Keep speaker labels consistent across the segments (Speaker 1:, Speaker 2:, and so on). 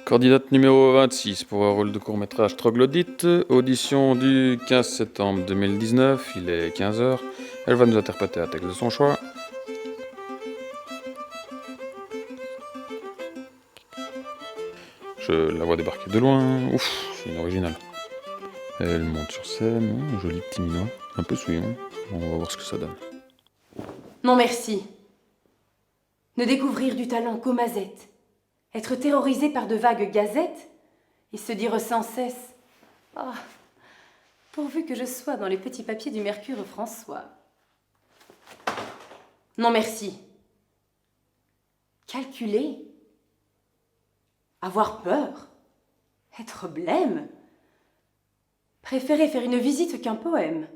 Speaker 1: Candidate numéro 26 pour un rôle de court-métrage troglodyte, audition du 15 septembre 2019, il est 15h. Elle va nous interpréter un texte de son choix. Je la vois débarquer de loin. Ouf, c'est une originale. Elle monte sur scène, un joli petit minois, un peu souillon. On va voir ce que ça donne.
Speaker 2: Non merci. Ne découvrir du talent qu'aux mazettes, être terrorisé par de vagues gazettes et se dire sans cesse « Ah, pourvu que je sois dans les petits papiers du Mercure François. » Non merci. Calculer, avoir peur, être blême, préférer faire une visite qu'un poème,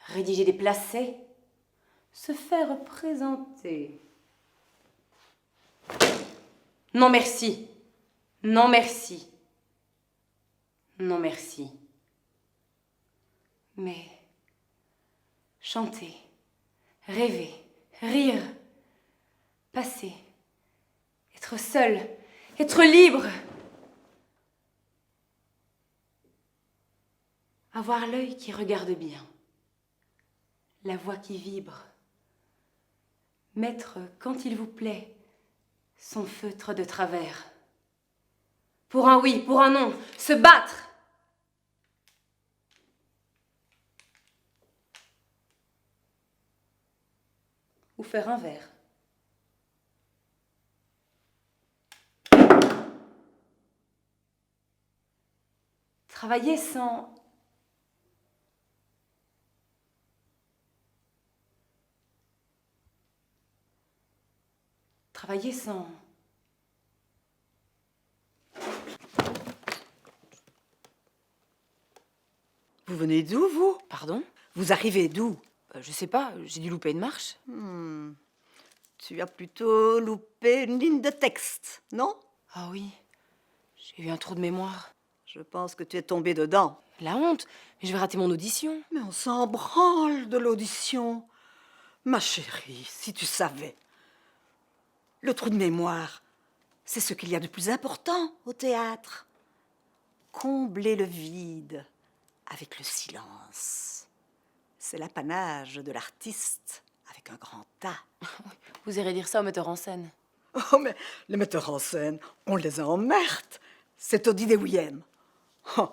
Speaker 2: rédiger des placets, se faire présenter. Non merci. Non merci. Non merci. Mais chanter, rêver, rire, passer, être seul, être libre, avoir l'œil qui regarde bien, la voix qui vibre, mettre, quand il vous plaît, son feutre de travers. Pour un oui, pour un non, se battre. Ou faire un verre. Travailler sans... Travailler sans...
Speaker 3: Vous venez d'où, vous?
Speaker 2: Pardon?
Speaker 3: Vous arrivez d'où?
Speaker 2: Je sais pas, j'ai dû louper une marche.
Speaker 3: Tu as plutôt loupé une ligne de texte, non?
Speaker 2: Ah oui, j'ai eu un trou de mémoire.
Speaker 3: Je pense que tu es tombé dedans.
Speaker 2: La honte, mais je vais rater mon audition.
Speaker 3: Mais on s'en branle de l'audition. Ma chérie, si tu savais. Le trou de mémoire, c'est ce qu'il y a de plus important au théâtre. Combler le vide avec le silence. C'est l'apanage de l'artiste avec un grand A.
Speaker 2: Vous irez dire ça au metteur en scène.
Speaker 3: Oh, mais les metteurs en scène, on les emmerde. C'est Toddy Deswouillem. Oh,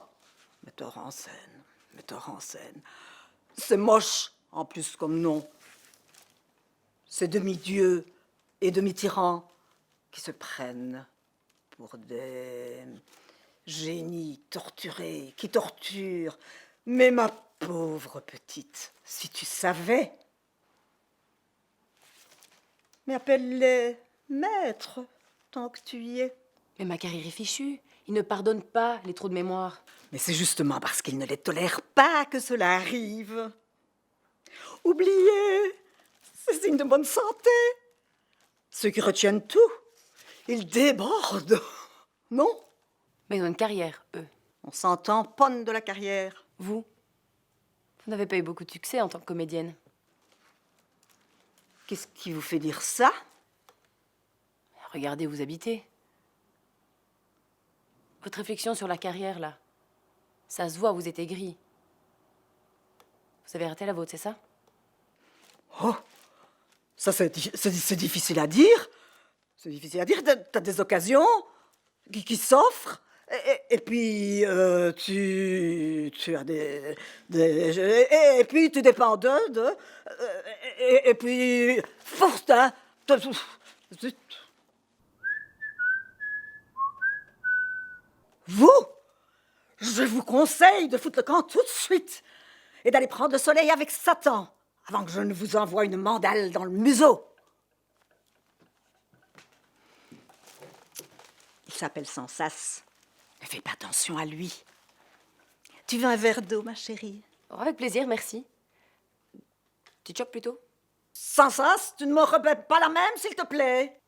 Speaker 3: metteur en scène, metteur en scène. C'est moche, en plus, comme nom. C'est demi-dieu et demi-tyran qui se prennent pour des génies torturés, qui torturent. Mais ma pauvre petite, si tu savais. Mais appelle-les maîtres, tant que tu y es.
Speaker 2: Mais ma carrière est fichue. Il ne pardonne pas les trous de mémoire.
Speaker 3: Mais c'est justement parce qu'ils ne les tolèrent pas que cela arrive. Oubliez, c'est signe de bonne santé. Ceux qui retiennent tout, ils débordent, non?
Speaker 2: Mais ils ont une carrière, eux.
Speaker 3: On s'en tamponne de la carrière.
Speaker 2: Vous n'avez pas eu beaucoup de succès en tant que comédienne.
Speaker 3: Qu'est-ce qui vous fait dire ça?
Speaker 2: Regardez où vous habitez. Votre réflexion sur la carrière, là. Ça se voit, vous êtes aigri. Vous avez raté la vôtre, c'est ça?
Speaker 3: Oh, ça c'est difficile à dire. C'est difficile à dire. T'as des occasions qui s'offrent. Et puis, tu as et puis, tu dépends d'eux. Et puis, force, hein. Zut. Vous, je vous conseille de foutre le camp tout de suite et d'aller prendre le soleil avec Satan avant que je ne vous envoie une mandale dans le museau. Il s'appelle Sansas. Ne fais pas attention à lui. Tu veux un verre d'eau, ma chérie?
Speaker 2: Oh, avec plaisir, merci. Tu choques plutôt?
Speaker 3: Sansas, tu ne me répètes pas la même, s'il te plaît.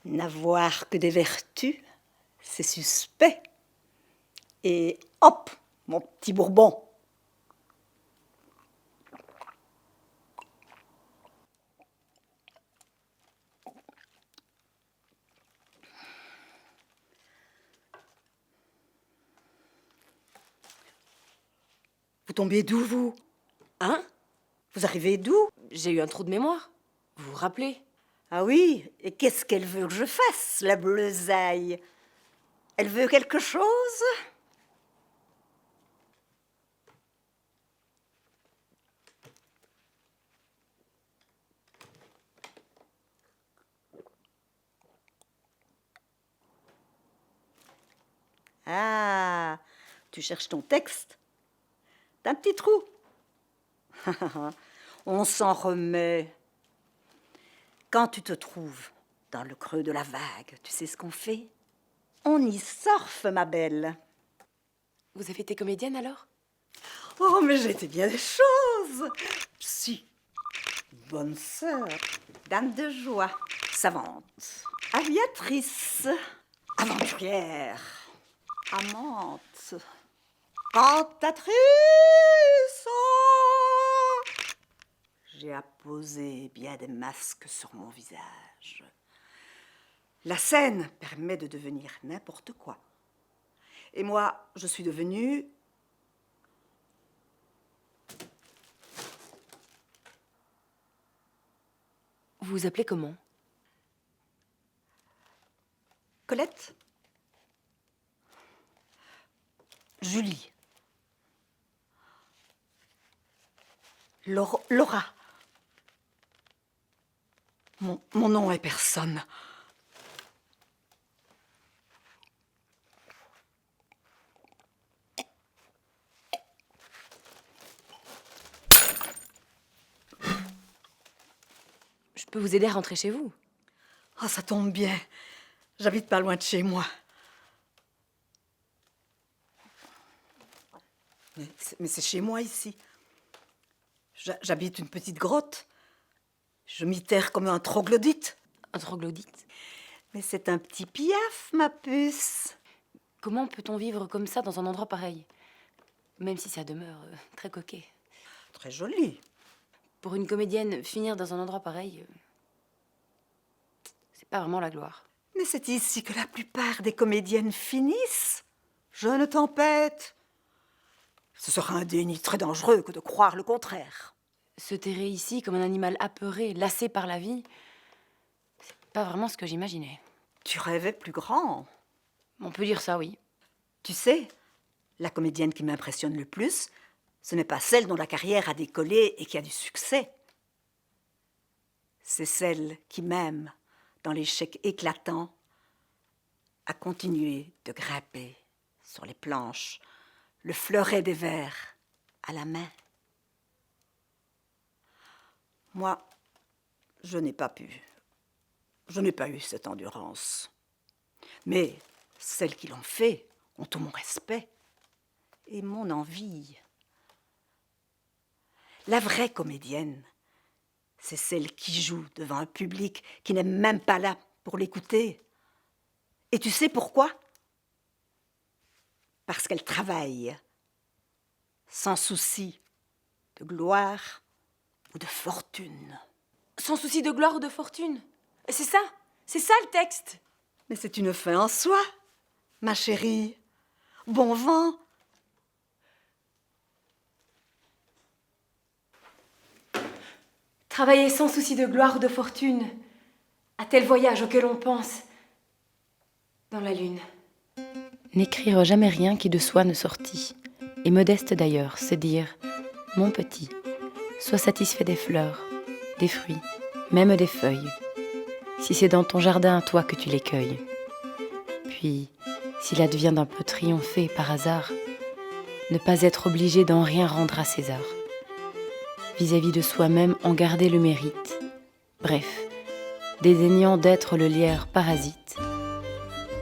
Speaker 3: N'avoir que des vertus, c'est suspect. Et hop, mon petit Bourbon. Vous tombiez d'où, vous?
Speaker 4: Hein?
Speaker 3: Vous arrivez d'où?
Speaker 4: J'ai eu un trou de mémoire. Vous vous rappelez?
Speaker 3: Ah oui, et qu'est-ce qu'elle veut que je fasse, la bleusaille? Elle veut quelque chose? Ah, tu cherches ton texte? T'as un petit trou. On s'en remet. Quand tu te trouves dans le creux de la vague, tu sais ce qu'on fait? On y surfe, ma belle.
Speaker 4: Vous avez été comédienne alors?
Speaker 3: Oh, mais j'ai été bien des choses. Si. Bonne sœur, dame de joie, savante, aviatrice, aventurière, amante, cantatrice. J'ai apposé bien des masques sur mon visage. La scène permet de devenir n'importe quoi. Et moi, je suis devenue...
Speaker 4: Vous vous appelez comment?
Speaker 3: Colette? Julie. Laura. Mon nom est personne.
Speaker 4: Je peux vous aider à rentrer chez vous.
Speaker 3: Oh, ça tombe bien. J'habite pas loin de chez moi. Mais c'est chez moi ici. J'habite une petite grotte. Je m'y terre comme un troglodyte.
Speaker 4: Un troglodyte?
Speaker 3: Mais c'est un petit piaf, ma puce.
Speaker 4: Comment peut-on vivre comme ça dans un endroit pareil? Même si ça demeure très coquet.
Speaker 3: Très joli.
Speaker 4: Pour une comédienne, finir dans un endroit pareil, c'est pas vraiment la gloire.
Speaker 3: Mais c'est ici que la plupart des comédiennes finissent. Jeune tempête. Ce sera un déni très dangereux que de croire le contraire.
Speaker 4: Se terrer ici comme un animal apeuré, lassé par la vie, c'est pas vraiment ce que j'imaginais.
Speaker 3: Tu rêvais plus grand.
Speaker 4: On peut dire ça, oui.
Speaker 3: Tu sais, la comédienne qui m'impressionne le plus, ce n'est pas celle dont la carrière a décollé et qui a du succès. C'est celle qui, même dans l'échec éclatant, a continué de grimper sur les planches, le fleuret des vers à la main. Moi, je n'ai pas pu. Je n'ai pas eu cette endurance. Mais celles qui l'ont fait ont tout mon respect et mon envie. La vraie comédienne, c'est celle qui joue devant un public qui n'est même pas là pour l'écouter. Et tu sais pourquoi? Parce qu'elle travaille sans souci de gloire ou de fortune.
Speaker 4: Sans souci de gloire ou de fortune. C'est ça le texte.
Speaker 3: Mais c'est une fin en soi, ma chérie. Bon vent.
Speaker 2: Travailler sans souci de gloire ou de fortune, à tel voyage auquel on pense, dans la lune.
Speaker 4: N'écrire jamais rien qui de soi ne sortit, et modeste d'ailleurs, se dire « Mon petit, sois satisfait des fleurs, des fruits, même des feuilles, si c'est dans ton jardin à toi que tu les cueilles. Puis, s'il advient d'un peu triompher par hasard, ne pas être obligé d'en rien rendre à César, vis-à-vis de soi-même en garder le mérite. Bref, dédaignant d'être le lierre parasite,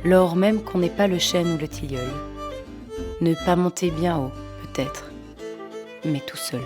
Speaker 4: lors même qu'on n'est pas le chêne ou le tilleul. Ne pas monter bien haut, peut-être, mais tout seul.